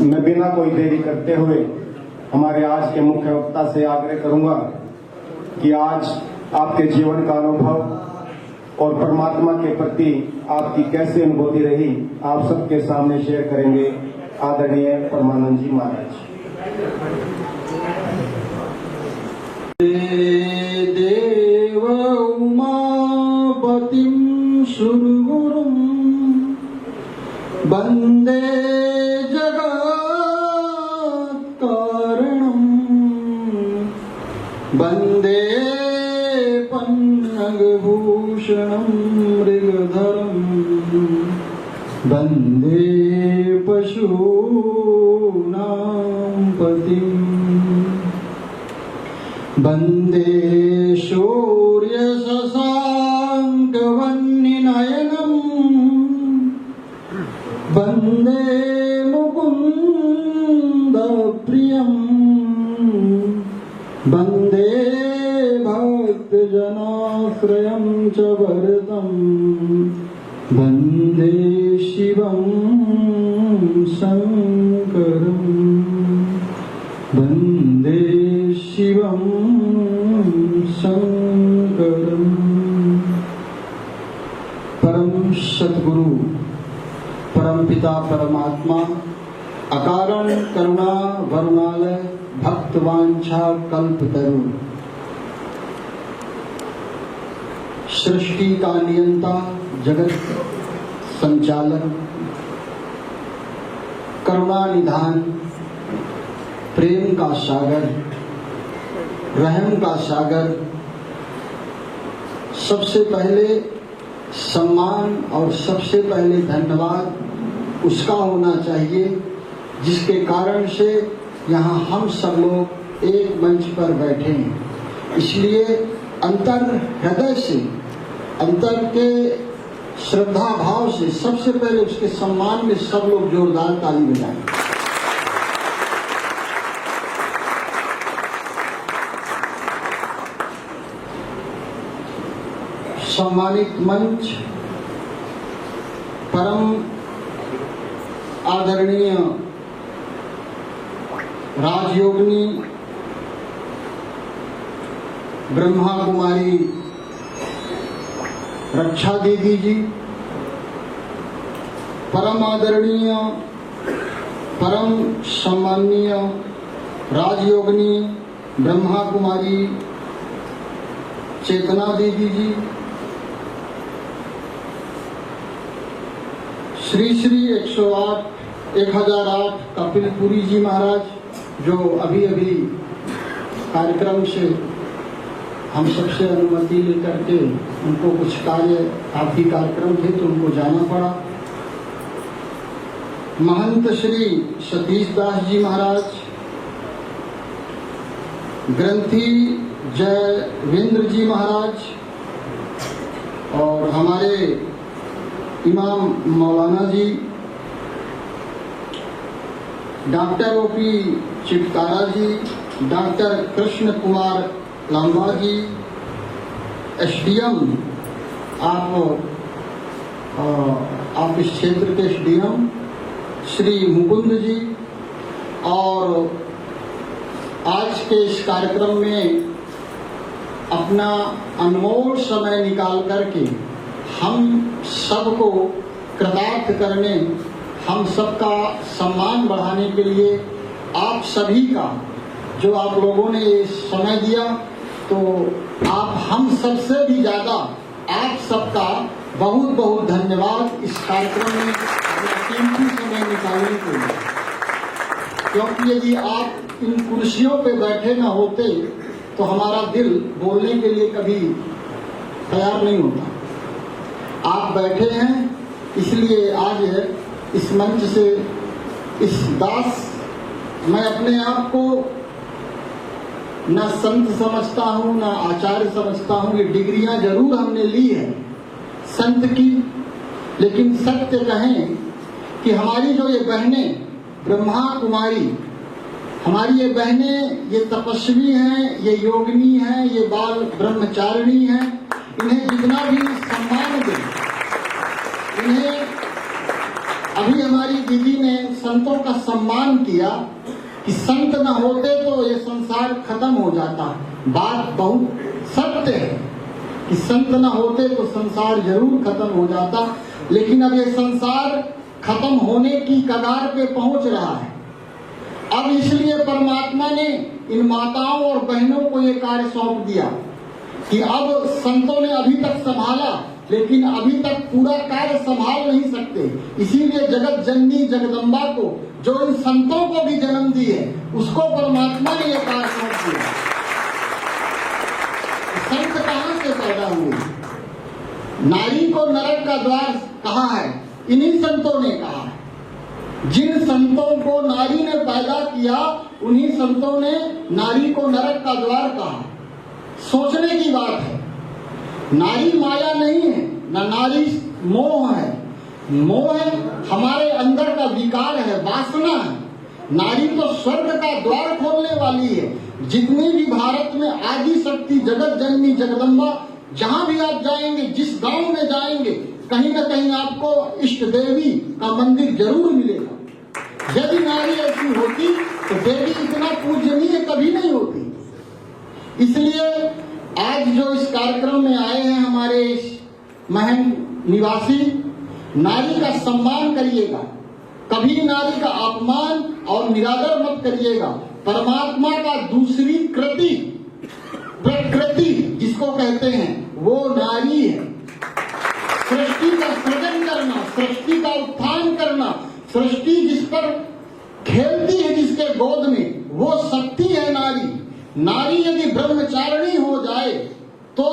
मैं बिना कोई देरी करते हुए हमारे आज के मुख्य वक्ता से आग्रह करूंगा कि आज आपके जीवन का अनुभव और परमात्मा के प्रति आपकी कैसी अनुभूति रही, आप सबके सामने शेयर करेंगे आदरणीय परमानंद जी महाराज। देव उमापतिं सुरगुरुं वन्दे जगत्कारणं वन्दे पन्नगभूषणं मृगधरं वन्दे पशूनां पतिं वन्दे सूर्यशशाङ्कवह्निनयनं वन्दे मुकुन्दप्रियं वन्दे भक्तजनाश्रयं च वरदं वन्दे शिवं शङ्करं वन्दे शिवं शङ्करं। परम सद्गुरु परम पिता परमात्मा अकारण करुणा वरुणालय भक्तवांछा कल्पतरु सृष्टि का नियंता जगत संचालक करुणा निधान प्रेम का सागर रहम का सागर, सबसे पहले सम्मान और सबसे पहले धन्यवाद उसका होना चाहिए जिसके कारण से यहाँ हम सब लोग एक मंच पर बैठे हैं। इसलिए अंतर हृदय से, अंतर के श्रद्धा भाव से सबसे पहले उसके सम्मान में सब लोग जोरदार ताली बजाएं। सम्मानित मंच परम आदरणीय राजयोगिनी ब्रह्मा कुमारी रक्षा दीदी जी, परम आदरणीय परम सम्माननीय राजयोगिनी ब्रह्मा कुमारी चेतना दीदी जी, श्री श्री 1008 कपिलपुरी जी महाराज जो अभी अभी कार्यक्रम से हम सबसे अनुमति लेकर के उनको कुछ कार्य काफी कार्यक्रम थे तो उनको जाना पड़ा। महंत श्री सतीश दास जी महाराज, ग्रंथी जयवेंद्र जी महाराज और हमारे इमाम मौलाना जी, डॉक्टर ओपी चिटकारा जी, डॉक्टर कृष्ण कुमार लांबा जी, एसडीएम आप इस क्षेत्र के एसडीएम श्री मुकुंद जी, और आज के इस कार्यक्रम में अपना अनमोल समय निकाल करके हम सबको कृतार्थ करने, हम सबका सम्मान बढ़ाने के लिए आप सभी का जो आप लोगों ने ये समय दिया, तो आप हम सबसे भी ज्यादा आप सबका बहुत बहुत धन्यवाद इस कार्यक्रम में अपना कीमती समय निकालने के लिए। क्योंकि यदि आप इन कुर्सियों पे बैठे न होते तो हमारा दिल बोलने के लिए कभी तैयार नहीं होता। आप बैठे हैं इसलिए आज इस मंच से इस दास, मैं अपने आप को न संत समझता हूँ न आचार्य समझता हूँ। ये डिग्रियां जरूर हमने ली है संत की, लेकिन सत्य कहें कि हमारी जो ये बहनें ब्रह्मा कुमारी, हमारी ये बहनें ये तपस्वी हैं, ये योगिनी हैं, ये बाल ब्रह्मचारिणी हैं, इन्हें जितना भी सम्मान दें, इन्हें अभी हमारी दीदी ने संतों का सम्मान किया कि संत न होते तो ये संसार खत्म हो जाता। बात बहुत सत्य है कि संत न होते तो संसार जरूर खत्म हो जाता, लेकिन अब ये संसार खत्म होने की कगार पे पहुंच रहा है। अब इसलिए परमात्मा ने इन माताओं और बहनों को ये कार्य सौंप दिया कि अब संतों ने अभी तक संभाला, लेकिन अभी तक पूरा कार्य संभाल नहीं सकते। इसीलिए जगत जननी जगदम्बा को, जो इन संतों को भी जन्म दी है, उसको परमात्मा ने ये कार्य सौंप दिया। संत कहां से पैदा हुए? नारी को नरक का द्वार कहा है, इन्हीं संतों ने कहा है। जिन संतों को नारी ने पैदा किया, उन्हीं संतों ने नारी को नरक का द्वार कहा। सोचने की बात है। नारी माया नहीं है, न नारी मोह है। मोह हमारे अंदर का विकार है, वासना है। नारी तो स्वर्ग का द्वार खोलने वाली है। जितनी भी भारत में आदि शक्ति जगत जननी जगदम्बा, जहां भी आप जाएंगे, जिस गांव में जाएंगे, कहीं न कहीं आपको इष्ट देवी का मंदिर जरूर मिलेगा। यदि नारी ऐसी होती तो देवी इतना पूजनीय कभी नहीं होती। इसलिए आज जो इस कार्यक्रम में आए हैं हमारे इस महन निवासी, नारी का सम्मान करिएगा, कभी नारी का अपमान और निरादर मत करिएगा। परमात्मा का दूसरी कृति, प्रकृति जिसको कहते हैं, वो नारी है। सृष्टि का सृजन करना, सृष्टि का उत्थान करना, सृष्टि जिस पर खेलती है, जिसके गोद में, वो शक्ति है नारी। नारी यदि ब्रह्मचारिणी हो जाए तो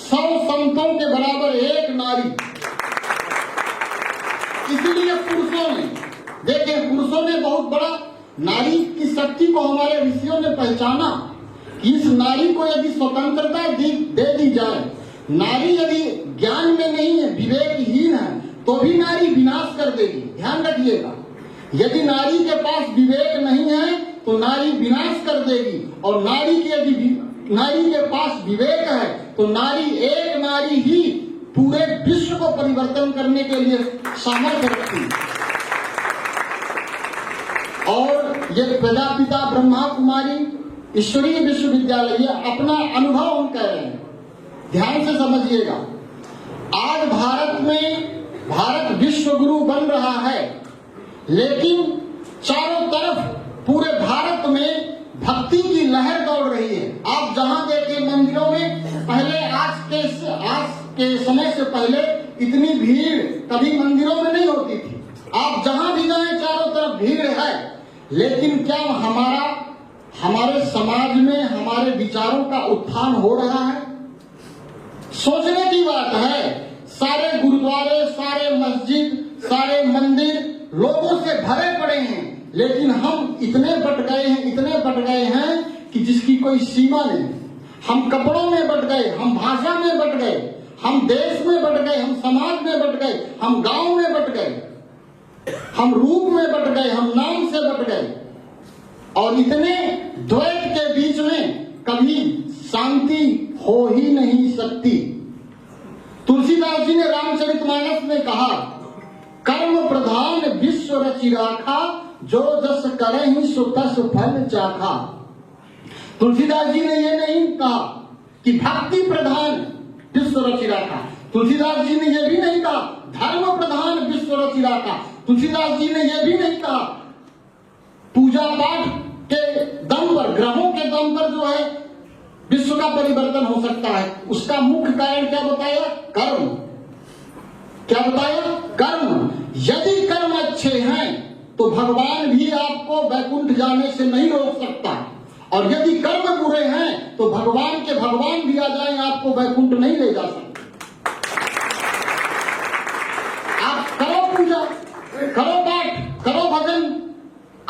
100 संतों के बराबर एक नारी। इसीलिए पुरुषों ने, देखिए पुरुषों ने बहुत बड़ा नारी की शक्ति को हमारे ऋषियों ने पहचाना कि इस नारी को यदि स्वतंत्रता दे दी जाए, नारी यदि ज्ञान में नहीं है, विवेकहीन है, तो भी नारी विनाश कर देगी। ध्यान रखिएगा, यदि नारी के पास विवेक नहीं है तो नारी विनाश कर देगी, और नारी के पास विवेक है तो नारी, एक नारी ही पूरे विश्व को परिवर्तन करने के लिए सामर्थ्य रखती है। और ये प्रजापिता ब्रह्मा कुमारी ईश्वरीय विश्वविद्यालय, ये अपना अनुभव हम कह रहे हैं, ध्यान से समझिएगा। आज भारत में, भारत विश्व गुरु बन रहा है, लेकिन चारों तरफ पूरे भारत में भक्ति की लहर दौड़ रही है। आप जहां देखें मंदिरों में, पहले आज के समय से पहले इतनी भीड़ कभी मंदिरों में नहीं होती थी। आप जहां भी जाएं चारों तरफ भीड़ है, लेकिन क्या हमारे समाज में हमारे विचारों का उत्थान हो रहा है? सोचने की बात है। सारे गुरुद्वारे, सारे मस्जिद, सारे मंदिर लोगों से भरे पड़े हैं, लेकिन हम इतने बट गए हैं कि जिसकी कोई सीमा नहीं। हम कपड़ों में बट गए, हम भाषा में बट गए, हम देश में बट गए, हम समाज में बट गए, हम गांव में बट गए, हम रूप में बट गए, हम नाम से बट गए। और इतने द्वैत के बीच में कभी शांति हो ही नहीं सकती। तुलसीदास जी ने रामचरितमानस में कहा, कर्म प्रधान विश्व रचि राखा, जो जस करहि सो तस फल चाखा। तुलसीदास जी ने ये नहीं कहा कि भक्ति प्रधान विश्व रचि राखा। तुलसीदास जी ने ये भी नहीं कहा धर्म प्रधान विश्व रचि राखा। तुलसीदास जी ने ये भी नहीं कहा पूजा पाठ के दम पर, ग्रहों के दम पर जो है विश्व का परिवर्तन हो सकता है। उसका मुख्य कारण क्या बताया? कर्म। क्या बताया? कर्म। यदि कर्म अच्छे हैं तो भगवान भी आपको वैकुंठ जाने से नहीं रोक सकता, और यदि कर्म बुरे हैं तो भगवान के भगवान भी आ जाएं, आपको वैकुंठ नहीं ले जा सकते। आप करो पूजा, करो पाठ, करो भजन,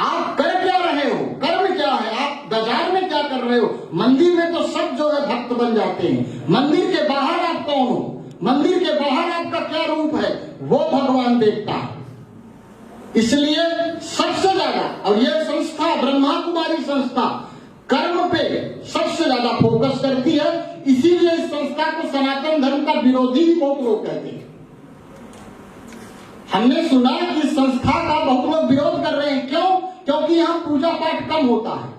आप कर क्या रहे हो? कर्म क्या है? आप बाजार में क्या कर रहे हो? मंदिर में तो सब जो है भक्त बन जाते हैं। मंदिर के बाहर आप कौन हो? मंदिर के बाहर आपका क्या रूप है, वो भगवान देखता है। इसलिए सबसे ज्यादा, और यह संस्था ब्रह्मा कुमारी संस्था कर्म पे सबसे ज्यादा फोकस करती है। इसीलिए इस संस्था को सनातन धर्म का विरोधी भी बहुत लोग कहते हैं। हमने सुना कि संस्था का बहुत लोग विरोध कर रहे हैं। क्यों? क्योंकि यहाँ पूजा पाठ कम होता है।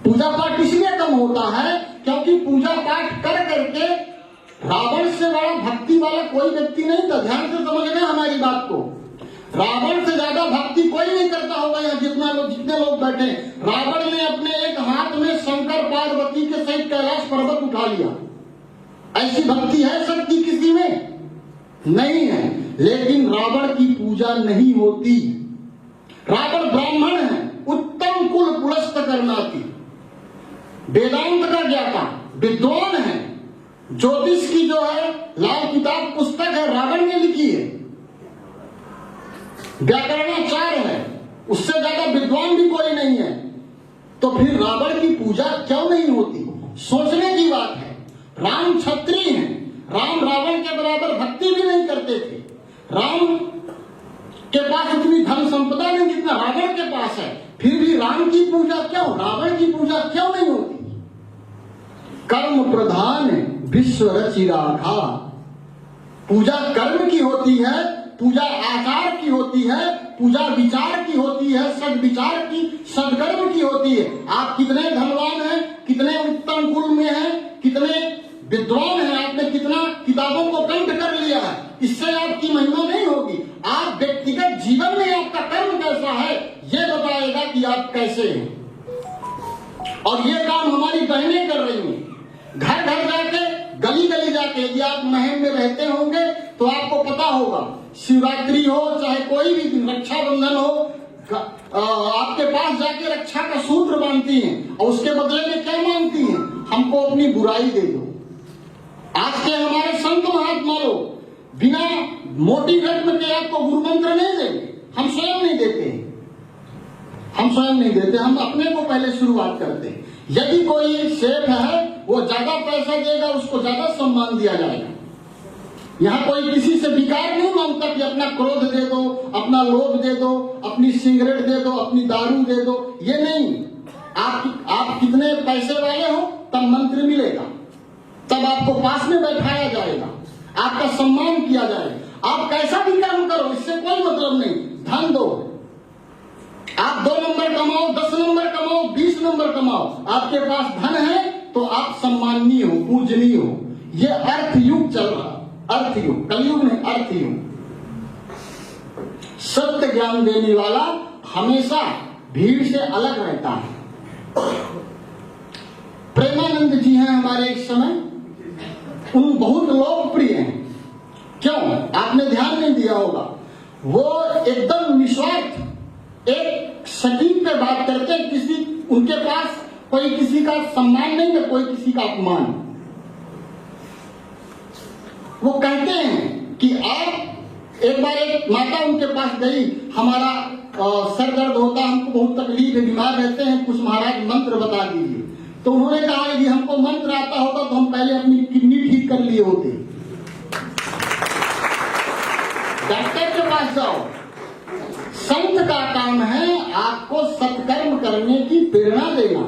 पूजा पाठ इसलिए कम होता है क्योंकि पूजा पाठ कर करके रावण से बड़ा भक्ति वाला कोई व्यक्ति नहीं था। ध्यान से समझना हमारी बात को। रावण से ज्यादा भक्ति कोई नहीं करता होगा यहाँ जितने लोग बैठे। रावण ने अपने एक हाथ में शंकर पार्वती के सहित कैलाश पर्वत उठा लिया। ऐसी भक्ति है शक्ति किसी में? नहीं है। लेकिन रावण की पूजा नहीं होती। रावण ब्राह्मण है, उत्तम कुल पुलस्त करनाती, वेदांत का ज्ञाता, विद्वान है, ज्योतिष की जो है लाल किताब पुस्तक है रावण ने लिखी है, व्याकरणाचार्य है, उससे ज्यादा विद्वान भी कोई नहीं है। तो फिर रावण की पूजा क्यों नहीं होती? सोचने की बात है। राम क्षत्रिय हैं, राम रावण के बराबर भक्ति भी नहीं करते थे। राम के पास उतनी धन संपदा नहीं जितना रावण के पास है, फिर भी राम की पूजा क्यों, रावण की पूजा क्यों नहीं होती? कर्म प्रधान विश्व रचि राखा। पूजा कर्म की होती है, पूजा आचार की होती है, पूजा विचार की होती है, सद्विचार की, सदकर्म की होती है। आप कितने धनवान हैं, कितने उत्तम कुल में हैं, कितने विद्वान हैं, आपने कितना किताबों को कंठ कर लिया है, इससे आपकी महिमा नहीं होगी। आप व्यक्तिगत जीवन में आपका कर्म कैसा है ये बताएगा कि आप कैसे हैं। और ये काम हमारी बहनें कर रही हैं। घर घर जाके, गली गली जाके, यदि आप महल में रहते होंगे तो आपको पता होगा, शिवरात्रि हो चाहे कोई भी दिन, रक्षाबंधन हो, आपके पास जाके रक्षा का सूत्र बांधती हैं और उसके बदले में क्या मांगती हैं? हमको अपनी बुराई दे दो। आज के हमारे संत महात्मा लोग बिना मोटी रत्न के आपको गुरु मंत्र नहीं देंगे। हम स्वयं नहीं देते, हम स्वयं नहीं देते, हम अपने को पहले शुरुआत करते हैं। यदि कोई सेठ है वो ज्यादा पैसा देगा, उसको ज्यादा सम्मान दिया जाएगा। यहाँ कोई किसी से विकार नहीं मांगता कि अपना क्रोध दे दो, अपना लोभ दे दो, अपनी सिगरेट दे दो, अपनी दारू दे दो, ये नहीं। आप कितने पैसे वाले हो तब मंत्र मिलेगा, तब आपको पास में बैठाया जाएगा, आपका सम्मान किया जाएगा। आप कैसा भी काम करो, इससे कोई मतलब नहीं। धन दो, आप 2 नंबर कमाओ, 10 नंबर कमाओ, 20 नंबर कमाओ, आपके पास धन है तो आप सम्माननीय हो, पूजनीय हो। ये अर्थ युग चल रहा, अर्थ युग, कलयुग नहीं, अर्थ युग। सत्य ज्ञान देने वाला हमेशा भीड़ से अलग रहता है। प्रेमानंद जी हैं हमारे इस समय, उन बहुत लोकप्रिय हैं। क्यों? आपने ध्यान नहीं दिया होगा। वो एकदम निस्वार्थ, एक सटीक पे बात करते हैं। किसी उनके पास कोई किसी का सम्मान नहीं है, कोई किसी का अपमान। वो कहते हैं कि आप, एक बार एक माता उनके पास गई, हमारा सर दर्द होता, हमको बहुत तकलीफ है, बीमार रहते हैं, कुछ महाराज मंत्र बता दीजिए। तो उन्होंने कहा यदि हमको मंत्र आता होता तो हम पहले अपनी किडनी ठीक कर लिए होते। डॉक्टर के पास जाओ। संत का काम है आपको सत्कर्म करने की प्रेरणा देना,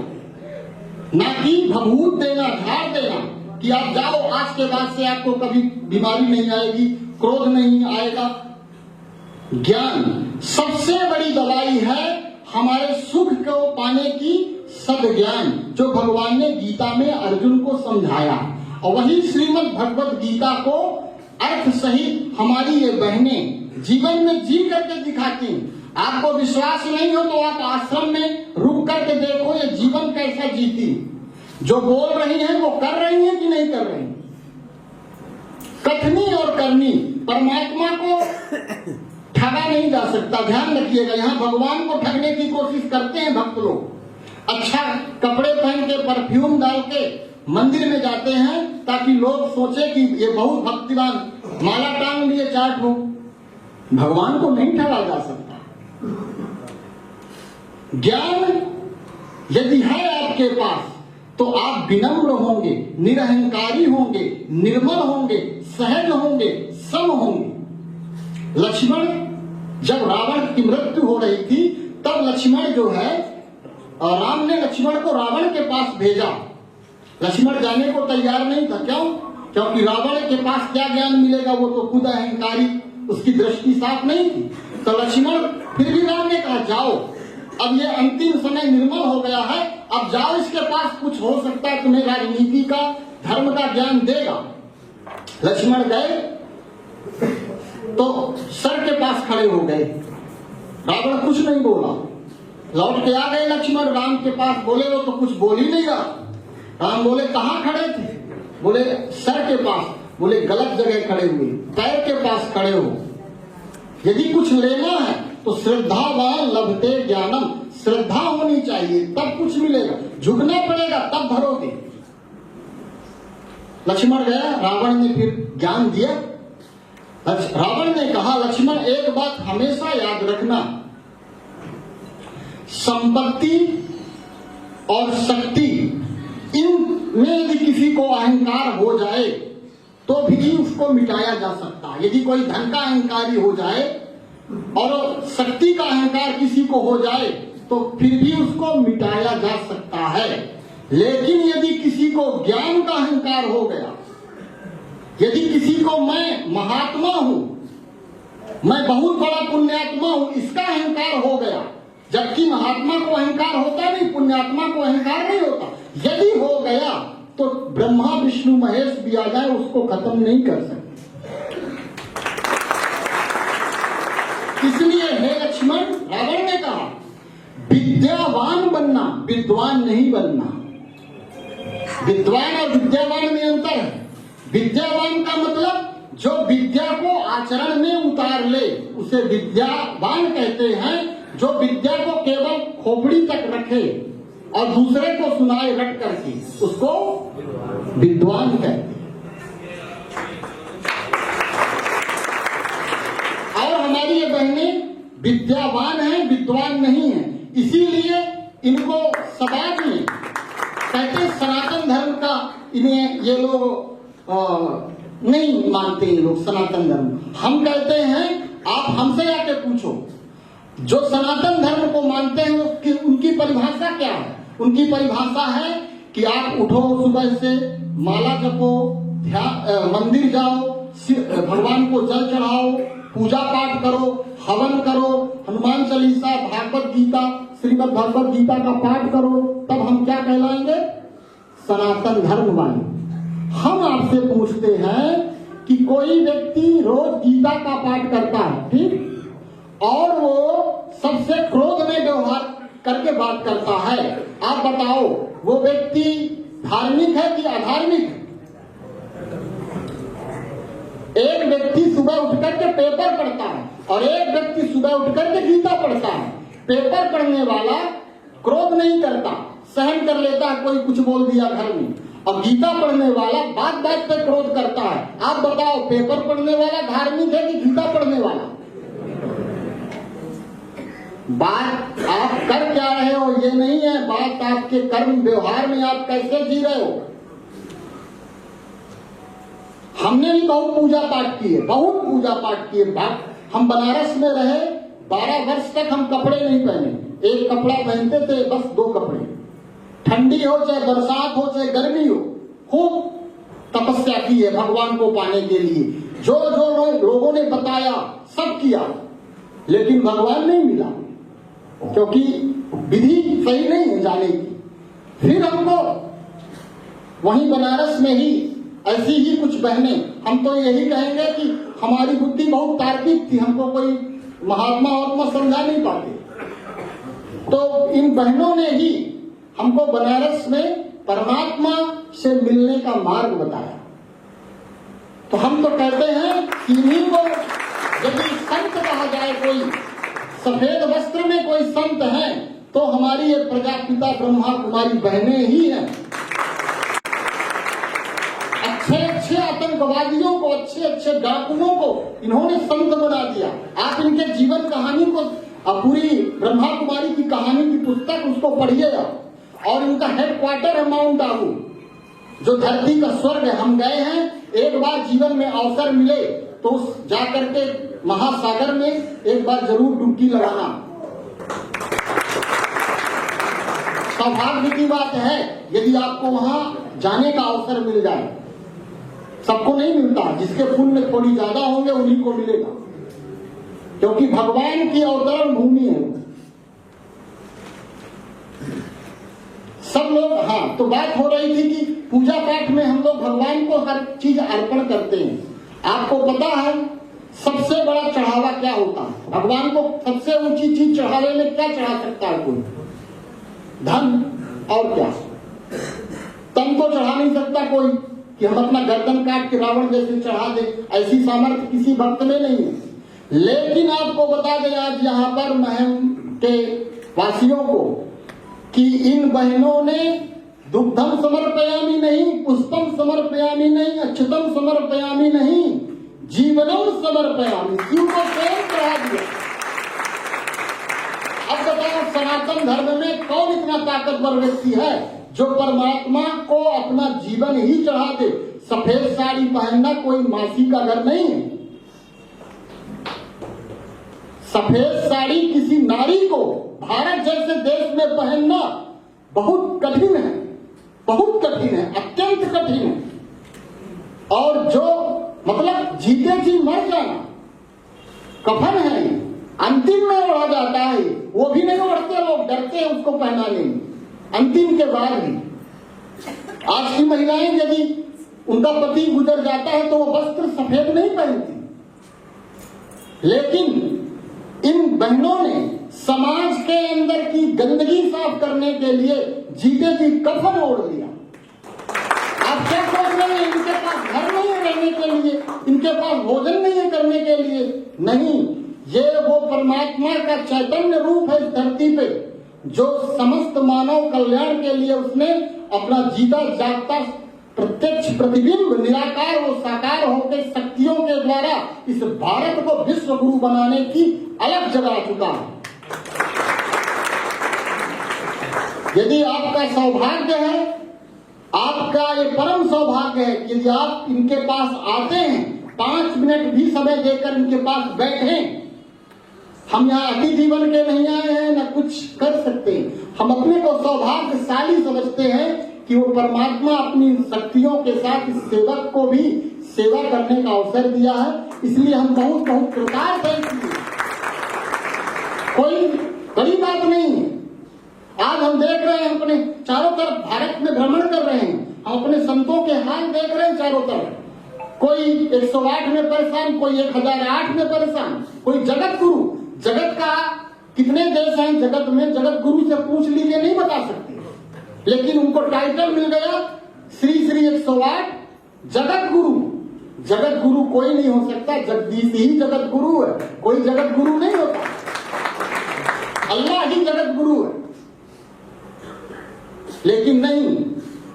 ना कि भभूत देना, झाड़ देना कि आप जाओ, आज के बाद से आपको कभी बीमारी नहीं आएगी, क्रोध नहीं आएगा। ज्ञान सबसे बड़ी दवाई है हमारे सुख को पाने की, सद्ज्ञान, जो भगवान ने गीता में अर्जुन को समझाया। और वही श्रीमद् भगवत गीता को अर्थ सहित हमारी ये बहनें जीवन में जी करके दिखाती। आपको विश्वास नहीं हो तो आप आश्रम में रुक करके देखो ये जीवन कैसा जीती। जो बोल रही हैं वो कर रही हैं कि नहीं कर रही? कथनी और करनी, परमात्मा को ठगा नहीं जा सकता। ध्यान रखिएगा, यहाँ भगवान को ठगने की कोशिश करते हैं भक्त लोग। अच्छा कपड़े पहन के, परफ्यूम डाल के मंदिर में जाते हैं ताकि लोग सोचे कि ये बहुत भक्तिवान, माला टांग लिए चाट हो। भगवान को नहीं ठगा जा सकता। ज्ञान यदि है आपके पास तो आप विनम्र होंगे, निरहंकारी होंगे, निर्मल होंगे, सहज होंगे, सम होंगे। लक्ष्मण, जब रावण की मृत्यु हो रही थी तब लक्ष्मण जो है, राम ने लक्ष्मण को रावण के पास भेजा। लक्ष्मण जाने को तैयार नहीं था। क्यों? क्योंकि रावण के पास क्या ज्ञान मिलेगा, वो तो खुद अहंकारी उसकी दृष्टि साफ नहीं थी। तो लक्ष्मण फिर भी राम ने कहा जाओ, अब ये अंतिम समय निर्मल हो गया है, अब जाओ, इसके पास कुछ हो सकता है तुम्हें राजनीति का, धर्म का ज्ञान देगा। लक्ष्मण गए तो सर के पास खड़े हो गए। रावण कुछ नहीं बोला, लौट के आ गए लक्ष्मण राम के पास, बोले वो तो कुछ बोल ही नहीं रहा। राम बोले कहाँ खड़े थे? बोले सर के पास। बोले गलत जगह खड़े हुए, पैर के पास खड़े हो। यदि कुछ लेना है तो श्रद्धावान लभते ज्ञानम, श्रद्धा होनी चाहिए तब कुछ मिलेगा, झुकना पड़ेगा तब भरोगे। लक्ष्मण गया, रावण ने फिर ज्ञान दिया। रावण ने कहा लक्ष्मण एक बात हमेशा याद रखना, संपत्ति और शक्ति इनमें यदि किसी को अहंकार हो जाए तो भी उसको मिटाया जा सकता है। यदि कोई धन का अहंकारी हो जाए और शक्ति का अहंकार किसी को हो जाए तो फिर भी उसको मिटाया जा सकता है। लेकिन यदि किसी को ज्ञान का अहंकार हो गया, यदि किसी को मैं महात्मा हूं, मैं बहुत बड़ा पुण्यात्मा हूं, इसका अहंकार हो गया, जबकि महात्मा को अहंकार होता नहीं, पुण्यात्मा को अहंकार नहीं होता, यदि हो गया तो ब्रह्मा विष्णु महेश भी आ जाए उसको खत्म नहीं कर सकते। इसलिए हे लक्ष्मण, रावण ने कहा विद्यावान बनना, विद्वान नहीं बनना। विद्वान और विद्यावान में अंतर है। विद्यावान का मतलब जो विद्या को आचरण में उतार ले उसे विद्यावान कहते हैं। जो विद्या को केवल खोपड़ी तक रखे और दूसरे को सुनाए रट करके उसको विद्वान कहते हैं। और हमारी ये बहनें विद्यावान हैं, विद्वान नहीं हैं, इसीलिए इनको समाज में कहते सनातन धर्म का, इन्हें ये लोग नहीं मानते। ये लोग सनातन धर्म, हम कहते हैं आप हमसे आके पूछो जो सनातन धर्म को मानते हैं कि उनकी परिभाषा क्या है। उनकी परिभाषा है कि आप उठो सुबह से, माला जपो, ध्यान, मंदिर जाओ, भगवान को जल चढ़ाओ, पूजा पाठ करो, हवन करो, हनुमान चालीसा, भागवत गीता, श्रीमद् भागवत गीता का पाठ करो, तब हम क्या कहलाएंगे? सनातन धर्म वाले। हम आपसे पूछते हैं कि कोई व्यक्ति रोज गीता का पाठ करता है, ठीक, और वो सबसे क्रोध में व्यवहार करके बात करता है, आप बताओ वो व्यक्ति धार्मिक है कि अधार्मिक? एक व्यक्ति सुबह उठ करके पेपर पढ़ता है और एक व्यक्ति सुबह उठ करके गीता पढ़ता है। पेपर पढ़ने वाला क्रोध नहीं करता, सहन कर लेता है, कोई कुछ बोल दिया घर में, और गीता पढ़ने वाला बात बात पे क्रोध करता है। आप बताओ पेपर पढ़ने वाला धार्मिक है कि गीता पढ़ने वाला? बात आप कर क्या रहे हो ये नहीं है, बात आपके कर्म व्यवहार में आप कैसे जी रहे हो। हमने भी बहुत पूजा पाठ किए, बहुत पूजा पाठ किए। हम बनारस में रहे, 12 वर्ष तक हम कपड़े नहीं पहने, एक कपड़ा पहनते थे, बस 2 कपड़े। ठंडी हो चाहे बरसात हो चाहे गर्मी हो, खूब तपस्या की है भगवान को पाने के लिए। जो जो लोगों ने बताया सब किया, लेकिन भगवान नहीं मिला, क्योंकि विधि सही नहीं है जाने की। फिर हमको वहीं बनारस में ही ऐसी ही कुछ बहनें, हम तो यही कहेंगे कि हमारी बुद्धि बहुत तार्किक थी, हमको कोई महात्मा समझा नहीं पाते, तो इन बहनों ने ही हमको बनारस में परमात्मा से मिलने का मार्ग बताया। तो हम तो कहते हैं कि इन्हीं को यदि संत कहा जाए, कोई सफेद वस्त्र में कोई संत है, तो हमारी ये प्रजापिता ब्रह्मा कुमारी बहनें ही हैं। अच्छे अच्छे आतंकवादियों को, अच्छे अच्छे डाकुओं को इन्होंने संत बना दिया। आप इनके जीवन कहानी को, पूरी ब्रह्मा कुमारी की कहानी की पुस्तक उसको पढ़िएगा। और इनका हेडक्वार्टर है माउंट आबू, जो धरती का स्वर्ग है। हम गए हैं, एक बार जीवन में अवसर मिले तो उस जाकर के महासागर में एक बार जरूर डुबकी लगाना। सौभाग्य की बात है यदि आपको वहां जाने का अवसर मिल जाए। सबको नहीं मिलता, जिसके पुण्य थोड़ी ज्यादा होंगे उन्हीं को मिलेगा। क्योंकि भगवान की अवतरण भूमि है। सब लोग, हाँ, तो बात हो रही थी कि पूजा पाठ में हम लोग भगवान को हर चीज अर्पण करते हैं। आपको पता है सबसे बड़ा चढ़ावा क्या होता है? भगवान को सबसे ऊंची चीज चढ़ावे में क्या चढ़ा सकता है कोई? धन और क्या? तन तो चढ़ा नहीं सकता कोई कि हम अपना गर्दन काट के रावण जैसे चढ़ा दे, ऐसी सामर्थ्य किसी भक्त में नहीं है। लेकिन आपको बता दें आज यहाँ पर महम के वासियों को कि इन बहनों ने दुग्धम समर्पयामि नहीं, पुष्पम समर्पयामि नहीं, अक्षतम समर्पयामि नहीं, जीवनम समर्पयामि, शिव को स्वयं चढ़ा दिया। अब बताओ सनातन धर्म में कौन इतना ताकतवर व्यक्ति है जो परमात्मा को अपना जीवन ही चढ़ा दे? सफेद साड़ी पहनना कोई मासी का घर नहीं है। सफेद साड़ी किसी नारी को भारत जैसे देश में पहनना बहुत कठिन है, बहुत कठिन है, अत्यंत कठिन है। और जो मतलब जीते जी मर जाना, कफन है, अंतिम में ओढ़ा जाता है, वो भी नहीं ओढ़ते लोग, डरते हैं उसको पहनाने में, अंतिम के बाद भी। आज की महिलाएं यदि उनका पति गुजर जाता है तो वो वस्त्र सफेद नहीं पहनती, लेकिन इन बहनों ने समाज के अंदर की गंदगी साफ करने के लिए जीते जी कफन ओढ़ लिया। आप क्या सोच रहे हैं? इनके पास घर नहीं है रहने के लिए, इनके पास भोजन नहीं है करने के लिए? नहीं, ये वो परमात्मा का चैतन्य रूप है इस धरती पे, जो समस्त मानव कल्याण के लिए उसने अपना जीता जागता प्रत्यक्ष प्रतिबिंब निराकार वो साकार होकर शक्तियों के द्वारा इस भारत को विश्व गुरु बनाने की अलग जगह चुका है। यदि आपका सौभाग्य है, आपका ये परम सौभाग्य है कि यदि आप इनके पास आते हैं, 5 मिनट भी समय देकर इनके पास बैठे। हम यहाँ अतिथि बन के नहीं आए हैं, न कुछ कर सकते। हम अपने को सौभाग्यशाली समझते हैं कि वो परमात्मा अपनी शक्तियों के साथ इस सेवक को भी सेवा करने का अवसर दिया है, इसलिए हम बहुत बहुत कृतज्ञ हैं। कोई बड़ी बात नहीं है। आज हम देख रहे हैं अपने चारों तरफ भारत में भ्रमण कर रहे हैं, हम अपने संतों के हाल देख रहे हैं चारों तरफ। कोई 108 में परेशान, कोई 1008 में परेशान, कोई जगत गुरु। जगत का कितने देश हैं जगत में? जगत गुरु से पूछ लीजिए, नहीं बता सकते, लेकिन उनको टाइटल मिल गया श्री श्री 108 जगत गुरु। जगत गुरु कोई नहीं हो सकता, जगदीश ही जगत गुरु है, कोई जगत गुरु नहीं होता, अल्लाह ही जगत गुरु है। लेकिन नहीं,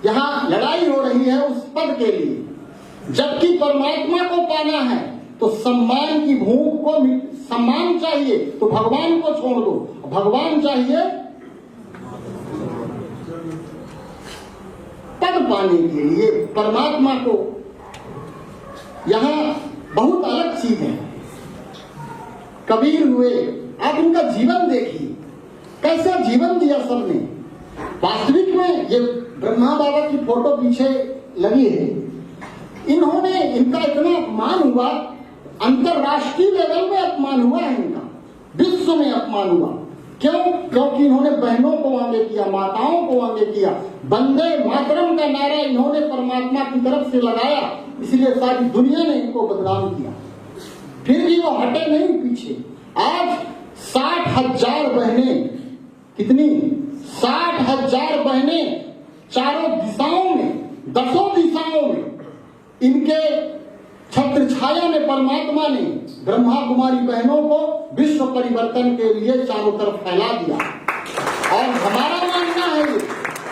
यहां लड़ाई हो रही है उस पद के लिए, जबकि परमात्मा को पाना है तो सम्मान की भूख को, सम्मान चाहिए तो भगवान को छोड़ दो, भगवान चाहिए पद पाने के लिए परमात्मा को। यहां बहुत अलग चीज है। कबीर हुए, आप इनका जीवन देखिए, कैसा जीवन दिया सबने। वास्तविक में ये ब्रह्मा बाबा की फोटो पीछे लगी है, इन्होंने, इनका इतना अपमान हुआ, अंतरराष्ट्रीय लेवल में अपमान हुआ है इनका, विश्व में अपमान हुआ। क्यों? क्योंकि इन्होंने बहनों को आगे किया, माताओं को आगे किया। वंदे मातरम का नारा इन्होंने परमात्मा की तरफ से लगाया, इसलिए सारी दुनिया ने इनको बदनाम किया। फिर भी वो हटे नहीं पीछे। आज 60,000 बहनें, कितनी? 60,000 बहनें चारों दिशाओं में, 10 दिशाओं में, इनके छत्र छाया में परमात्मा ने ब्रह्मा कुमारी बहनों को विश्व परिवर्तन के लिए चारों तरफ फैला दिया। और हमारा मानना है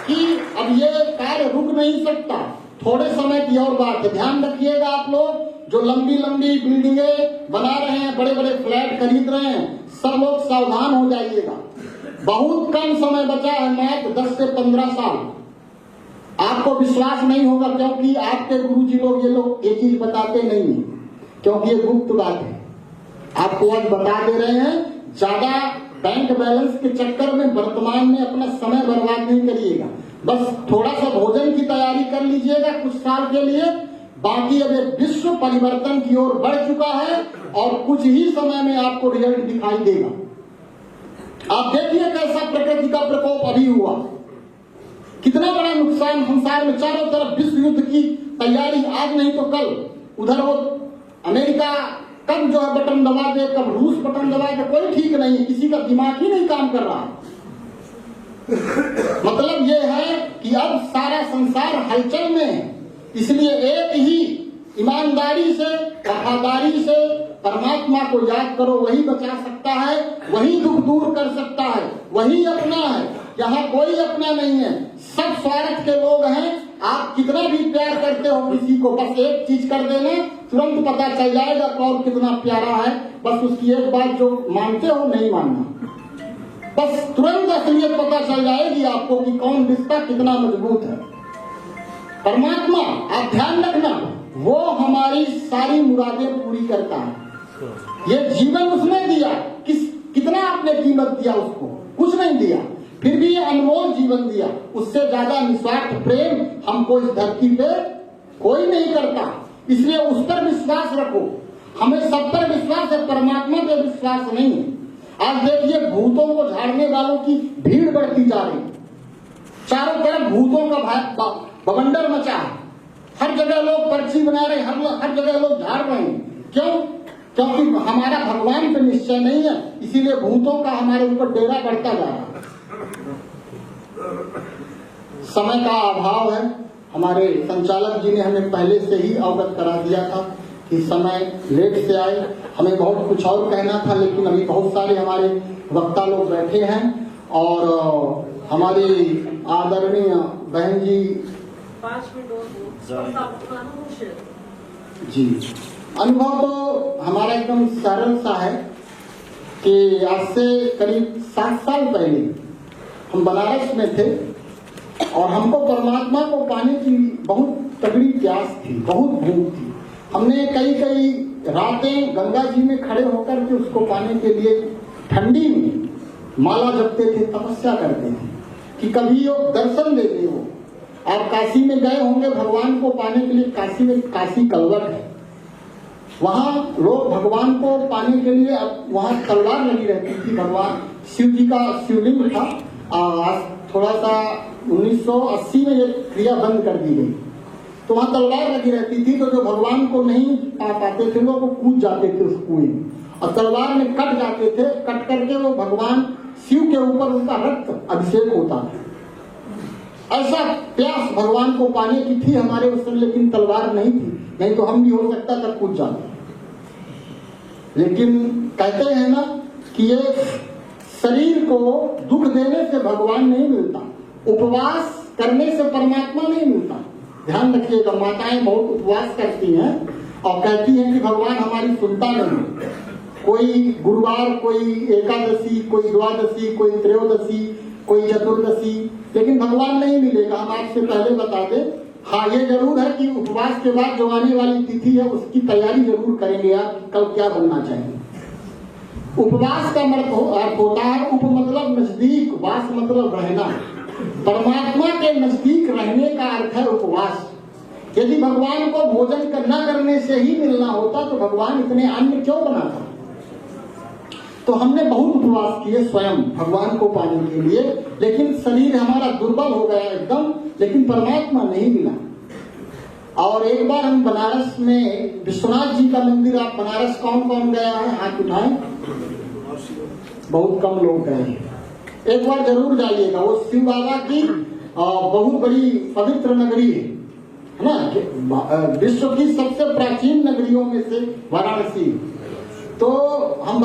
कि अब ये कार्य रुक नहीं सकता, थोड़े समय की और बात है। ध्यान रखिएगा आप लोग, जो लंबी लंबी बिल्डिंगें बना रहे हैं, बड़े बड़े फ्लैट खरीद रहे हैं, सब लोग सावधान हो जाइएगा। बहुत कम समय बचा है, मात्र 10 से 15 साल। आपको विश्वास नहीं होगा क्योंकि आपके गुरुजी लोग ये चीज बताते नहीं है, क्योंकि ये गुप्त बात है। आपको आज बता दे रहे हैं, ज्यादा बैंक बैलेंस के चक्कर में वर्तमान में अपना समय बर्बाद नहीं करिएगा। बस थोड़ा सा भोजन की तैयारी कर लीजिएगा कुछ साल के लिए, बाकी अब एक विश्व परिवर्तन की ओर बढ़ चुका है और कुछ ही समय में आपको रिजल्ट दिखाई देगा। आप देखिए कैसा प्रकृति का प्रकोप अभी हुआ, कितना बड़ा नुकसान संसार में, चारों तरफ विश्व युद्ध की तैयारी, आज नहीं तो कल। उधर वो अमेरिका कब जो है बटन दबा दे, कब रूस बटन दबा दे, कोई ठीक नहीं है, किसी का दिमाग ही नहीं काम कर रहा। मतलब ये है कि अब सारा संसार हलचल में है, इसलिए एक ही ईमानदारी से, वफादारी से परमात्मा को याद करो, वही बचा सकता है, वही दुख दूर कर सकता है, वही अपना है। यहाँ कोई अपना नहीं है, सब स्वार्थ के लोग हैं। आप कितना भी प्यार करते हो किसी को, बस एक चीज कर देना, तुरंत पता चल जाएगा कौन कितना प्यारा है। बस उसकी एक बात जो मानते हो नहीं मानना, बस तुरंत असलियत पता चल जाएगी आपको कि कौन रिश्ता कितना मजबूत है। परमात्मा, आप ध्यान रखना, वो हमारी सारी मुरादें पूरी करता है। ये जीवन उसने दिया, कितना आपने कीमत दिया उसको? कुछ नहीं दिया, फिर भी ये अनमोल जीवन दिया। उससे ज्यादा निस्वार्थ प्रेम हमको इस धरती पे कोई नहीं करता, इसलिए उस पर विश्वास रखो। हमें सब पर विश्वास है, परमात्मा पे विश्वास नहीं है। आज देखिए भूतों को झाड़ने वालों की भीड़ बढ़ती जा रही, चारों तरफ भूतों का बवंडर मचा है, हर जगह लोग पर्ची बना रहे, हर जगह लोग झाड़ रहे हैं। क्यों? क्योंकि हमारा भगवान पे निश्चय नहीं है, इसीलिए भूतों का हमारे ऊपर डेरा बढ़ता जा रहा है। समय का अभाव है, हमारे संचालक जी ने हमें पहले से ही अवगत करा दिया था कि समय लेट से आए। हमें बहुत कुछ और कहना था, लेकिन अभी बहुत सारे हमारे वक्ता लोग बैठे हैं और हमारी आदरणीय बहन जी 5 मिनट जी, अनुभव तो हमारा एकदम सरल सा है कि आज से करीब 7 साल पहले हम बनारस में थे और हमको परमात्मा को पाने की बहुत तगड़ी प्यास थी, बहुत भूख थी। हमने कई रातें गंगा जी में खड़े होकर के उसको पाने के लिए ठंडी में माला जपते थे, तपस्या करते थे कि कभी वो दर्शन दे दे। वो आप काशी में गए होंगे भगवान को पाने के लिए, काशी में काशी कलवट है, वहां लोग भगवान को पाने के लिए, वहां तलवार लगी रहती थी। भगवान शिव जी का शिवलिंग था, आज थोड़ा सा 1980 में ये क्रिया बंद कर दी गई, तो वहां तलवार लगी रहती थी। तो जो भगवान को नहीं पा पाते थे लोग, वो कूद जाते थे उस कुएं में और तलवार में कट जाते थे, कट करके वो भगवान शिव के ऊपर उनका रक्त अभिषेक होता था। ऐसा प्यास भगवान को पाने की थी हमारे उस समय, लेकिन तलवार नहीं थी, नहीं तो हम भी हो सकता था कूद जाते। लेकिन कहते हैं ना कि ये शरीर को दुख देने से भगवान नहीं मिलता, उपवास करने से परमात्मा नहीं मिलता। ध्यान रखिएगा, माताएं बहुत उपवास करती हैं और कहती हैं कि भगवान हमारी सुनता नहीं। कोई गुरुवार, कोई एकादशी, कोई द्वादशी, कोई त्रयोदशी, कोई चतुर्दशी, लेकिन भगवान नहीं मिलेगा। हम आपसे पहले बता दें, हाँ ये जरूर है कि उपवास के बाद जो आने वाली तिथि है उसकी तैयारी जरूर करेंगे आप, कल क्या बनना चाहिए। उपवास का अर्थ होता है, उप मतलब नजदीक, वास मतलब रहना। परमात्मा के नजदीक रहने का अर्थ है उपवास। यदि भगवान को भोजन न करने से ही मिलना होता तो भगवान इतने अन्न क्यों बनाता? तो हमने बहुत उपवास किए स्वयं भगवान को पाने के लिए, लेकिन शरीर हमारा दुर्बल हो गया एकदम, लेकिन परमात्मा नहीं मिला। और एक बार हम बनारस में विश्वनाथ जी का मंदिर, आप बनारस कौन कौन गया है हाथ उठाएं? बहुत कम लोग गए हैं, एक बार जरूर जाइएगा। वो शिव बाबा की बहुत बड़ी पवित्र नगरी है ना, विश्व की सबसे प्राचीन नगरियों में से वाराणसी। तो हम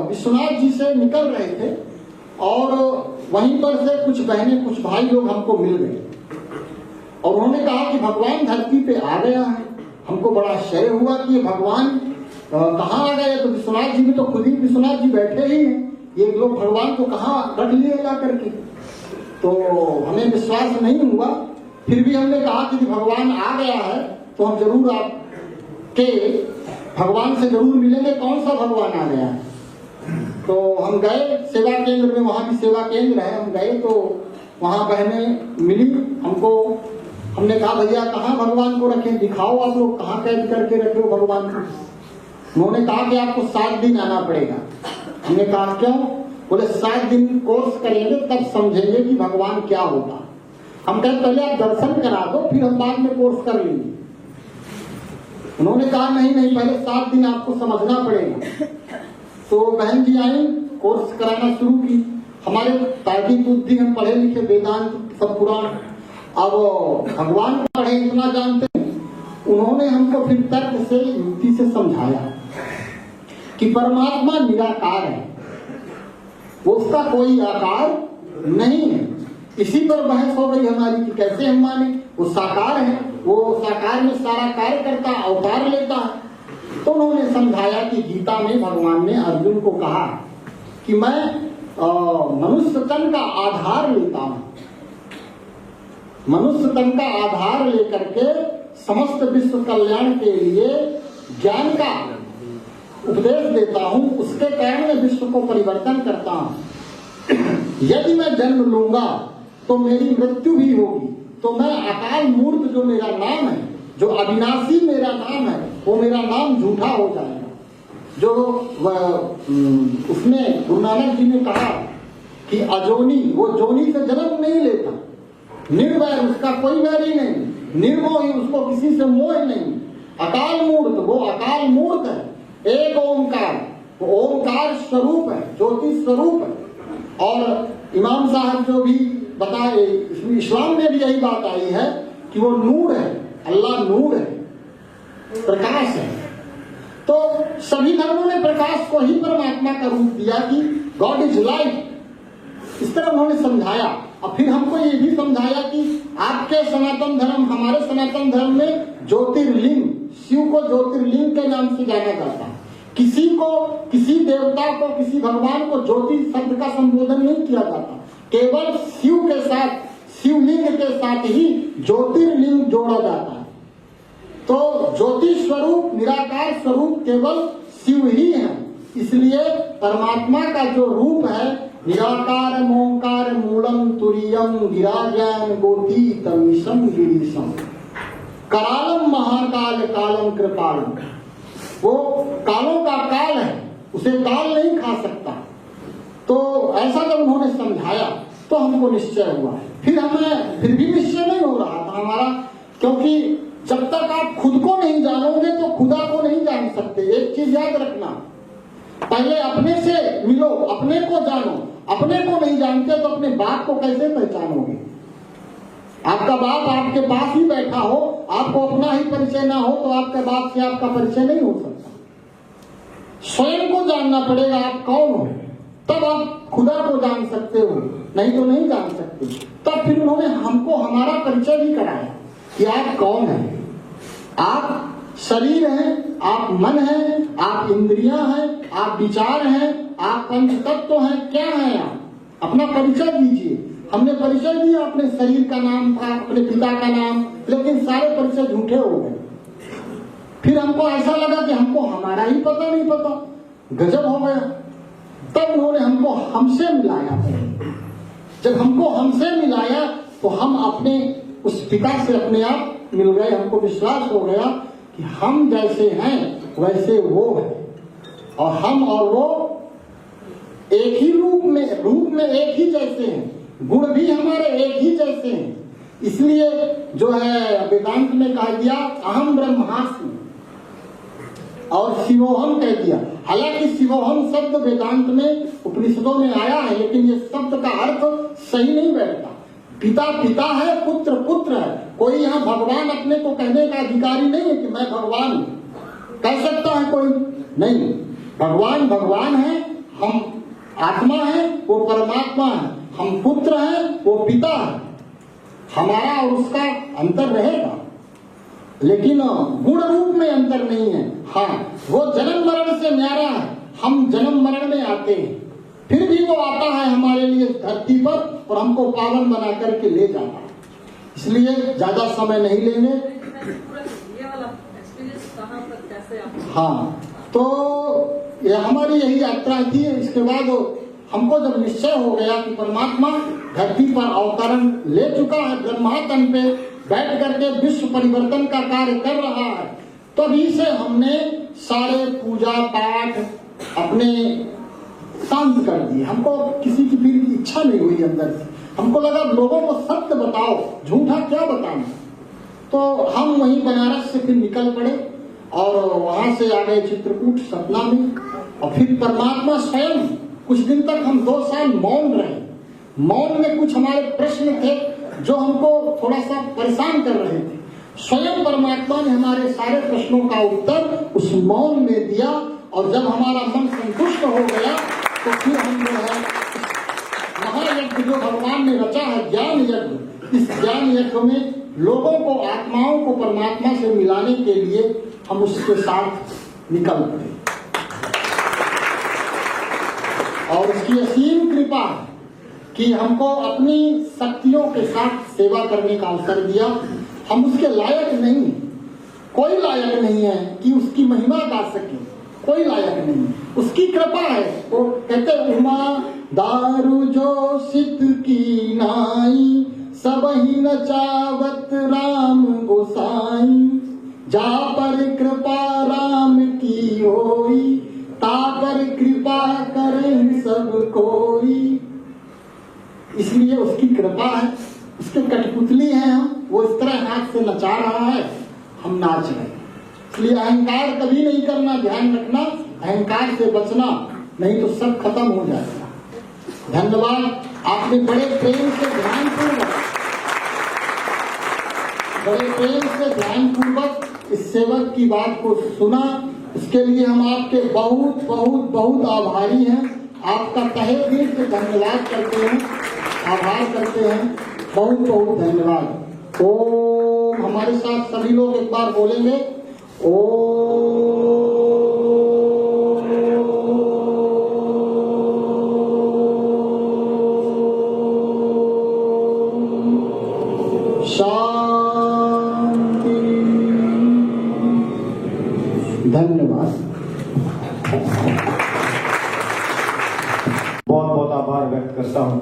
विश्वनाथ जी से निकल रहे थे और वहीं पर से कुछ बहनें, कुछ भाई लोग हमको मिल गए और उन्होंने कहा कि भगवान धरती पे आ गया है। हमको बड़ा आश्चर्य हुआ कि ये भगवान कहाँ आ गए? तो विश्वनाथ जी भी तो खुद ही विश्वनाथ जी बैठे ही हैं, ये लोग भगवान को कहाँ रख लिए ला करके। तो हमें विश्वास नहीं हुआ, फिर भी हमने कहा कि भगवान आ गया है तो हम जरूर आपके भगवान से जरूर मिलेंगे। कौन सा भगवान आ गया है? तो हम गए सेवा केंद्र में, वहां भी सेवा केंद्र है, हम गए तो वहां बहनें मिली हमको, हमने कहा भैया कहाँ भगवान को रखें, दिखाओ आप लोग कहाँ कैद करके रखे हो भगवान को। उन्होंने कहा कि आपको 7 दिन आना पड़ेगा। हमने कहा क्यों? बोले 7 दिन कोर्स करेंगे तब समझेंगे कि भगवान क्या होता। हम कहे पहले आप दर्शन करा दो फिर हम बाद में कोर्स कर लेंगे। उन्होंने कहा नहीं नहीं, पहले 7 दिन आपको समझना पड़ेगा। तो बहन जी आई, कोर्स कराना शुरू की। हमारे तार्किक बुद्धि, हम पढ़े लिखे, वेदांत सब पुराण, अब भगवान को पढ़े इतना जानते हैं। उन्होंने हमको फिर तर्क से, युक्ति से समझाया कि परमात्मा निराकार है, उसका कोई आकार नहीं है। इसी पर बहस हो गई हमारी कि कैसे हम माने, वो साकार है, वो साकार में सारा कार्य करता, अवतार लेता है। तो उन्होंने समझाया कि गीता में भगवान ने अर्जुन को कहा कि मैं मनुष्य तन का आधार लेता हूं, मनुष्य तन का आधार लेकर के समस्त विश्व कल्याण के लिए ज्ञान का उपदेश देता हूं, उसके कारण मैं विश्व को परिवर्तन करता हूं। यदि मैं जन्म लूंगा तो मेरी मृत्यु भी होगी, तो मैं अकाल मूर्त जो मेरा नाम है, जो अविनाशी मेरा नाम है, वो मेरा नाम झूठा हो जाएगा। जो उसमें गुरु नानक जी ने कहा कि अजोनी, वो जोनी से जन्म नहीं लेता, निर्वैर, उसका कोई वैर ही नहीं, निर्मोही, उसको किसी से मोह नहीं, अकाल मूर्त, वो अकाल मूर्त है, एक ओंकार, वो ओंकार स्वरूप है, ज्योति स्वरूप है। और इमाम साहब जो भी बताए, इस्लाम में भी यही बात आई है कि वो नूर है, अल्लाह नूर है, प्रकाश है। तो सभी धर्मों ने प्रकाश को ही परमात्मा का रूप दिया कि गॉड इज लाइट। इस तरह उन्होंने समझाया। और फिर हमको ये भी समझाया कि आपके सनातन धर्म, हमारे सनातन धर्म में ज्योतिर्लिंग, शिव को ज्योतिर्लिंग के नाम से जाना जाता है। किसी को, किसी देवता को, किसी भगवान को ज्योति शब्द का संबोधन नहीं किया जाता, केवल शिव के साथ, शिवलिंग के साथ ही ज्योतिर्लिंग जोड़ा जाता है। तो ज्योति स्वरूप, निराकार स्वरूप केवल शिव ही है। इसलिए परमात्मा का जो रूप है, निराकार ओंकार मूलम तुरीयम गिराजन गोतीतमीशम गिरीशम करालम महाकाल कालम कृपालम। वो कालों का काल है, उसे काल नहीं खा सकता। तो ऐसा जब उन्होंने समझाया तो हमको निश्चय हुआ। फिर भी निश्चय नहीं हो रहा था हमारा, क्योंकि जब तक आप खुद को नहीं जानोगे तो खुदा को नहीं जान सकते। एक चीज याद रखना, पहले अपने से मिलो, अपने को जानो। अपने को नहीं जानते तो अपने बाप को कैसे पहचानोगे? आपका बाप आपके पास ही बैठा हो, आपको अपना ही परिचय ना हो तो आपके बाप से आपका परिचय नहीं हो सकता। स्वयं को जानना पड़ेगा आप कौन हो, तब आप खुदा को जान सकते हो, नहीं तो नहीं जान सकते। तब फिर उन्होंने हमको हमारा परिचय भी कराया कि आप कौन हैं। आप शरीर हैं, आप मन हैं, आप इंद्रियां हैं, आप विचार हैं, आप पंच तत्व हैं, क्या हैं आप? अपना परिचय दीजिए। हमने परिचय दिया, अपने शरीर का नाम था, अपने पिता का नाम, लेकिन सारे परिचय झूठे हो गए। फिर हमको ऐसा लगा कि हमको हमारा ही पता नहीं पता, गजब हो गया। तब उन्होंने हमको हमसे मिलाया। जब हमको हमसे मिलाया तो हम अपने उस पिता से अपने आप मिल गए। हमको विश्वास हो गया कि हम जैसे हैं वैसे वो है, और हम और वो एक ही रूप में एक ही जैसे हैं, गुण भी हमारे एक ही जैसे हैं। इसलिए जो है वेदांत में कहा दिया अहम ब्रह्मास्मि और शिवोहम कह दिया। हालांकि शिवोहम शब्द वेदांत में, उपनिषदों में आया है, लेकिन ये शब्द का अर्थ सही नहीं बैठता। पिता पिता है, पुत्र पुत्र है। कोई यहाँ भगवान अपने को कहने का अधिकारी नहीं है कि मैं भगवान हूं। कह सकता है कोई? नहीं। भगवान भगवान है, हम आत्मा है, वो परमात्मा है, हम पुत्र हैं, वो पिता है। हमारा और उसका अंतर रहेगा, लेकिन गुण रूप में अंतर नहीं है। हाँ, वो जन्म मरण से न्यारा है, हम जन्म मरण में आते हैं, फिर भी वो आता है हमारे लिए धरती पर और हमको पावन बना करके ले जाता है। इसलिए ज्यादा समय नहीं लेंगे। ये वाला एक्सपीरियंस कहाँ पर कैसे आप? हाँ, तो ये हमारी यही यात्रा थी। इसके बाद हमको जब निश्चय हो गया कि परमात्मा धरती पर अवतरण ले चुका है, ब्रह्मा तन पे बैठ करके विश्व परिवर्तन का कार्य कर रहा है, तभी से हमने सारे पूजा पाठ अपने शांत कर दिए। हमको किसी की फिर इच्छा नहीं हुई अंदर से। हमको लगा लोगों को सत्य बताओ, झूठा क्या बताना। तो हम वहीं बनारस से फिर निकल पड़े और वहां से आ गए चित्रकूट सतना में। और फिर परमात्मा स्वयं कुछ दिन तक हम 2 साल मौन रहे। मौन में कुछ हमारे प्रश्न थे जो हमको थोड़ा सा परेशान कर रहे थे। स्वयं परमात्मा ने हमारे सारे प्रश्नों का उत्तर उस मौन में दिया। और जब हमारा मन संतुष्ट हो गया तो फिर हम जो है महायज्ञ जो भगवान ने रचा है ज्ञान यज्ञ, इस ज्ञान यज्ञ में लोगों को, आत्माओं को परमात्मा से मिलाने के लिए हम उसके साथ निकल पड़े। और उसकी असीम कृपा कि हमको अपनी शक्तियों के साथ सेवा करने का अवसर दिया। हम उसके लायक नहीं, कोई लायक नहीं है कि उसकी महिमा गा सके, कोई लायक नहीं, उसकी कृपा है। वो कहते उमा दारू जो सित की नाई, सबही नचावत राम गोसाई, जा पर कृपा राम की होई, ता पर कृपा करें सब कोई। इसलिए उसकी कृपा है, उसके कठपुतली हैं हम। वो इस तरह हाथ से नचा रहा है, हम नाच रहे हैं। इसलिए अहंकार कभी नहीं करना, ध्यान रखना, अहंकार से बचना, नहीं तो सब खत्म हो जाएगा। धन्यवाद। आपने बड़े प्रेम से ध्यानपूर्वक इस सेवक की बात को सुना। इसके लिए हम आपके बहुत बहुत बहुत आभारी हैं। आपका तहे दिल से धन्यवाद करते हैं, आभार करते हैं। बहुत बहुत धन्यवाद। ओम, हमारे साथ सभी लोग एक बार बोलेंगे ओम। शांति। धन्यवाद। बहुत बहुत आभार व्यक्त करता हूँ।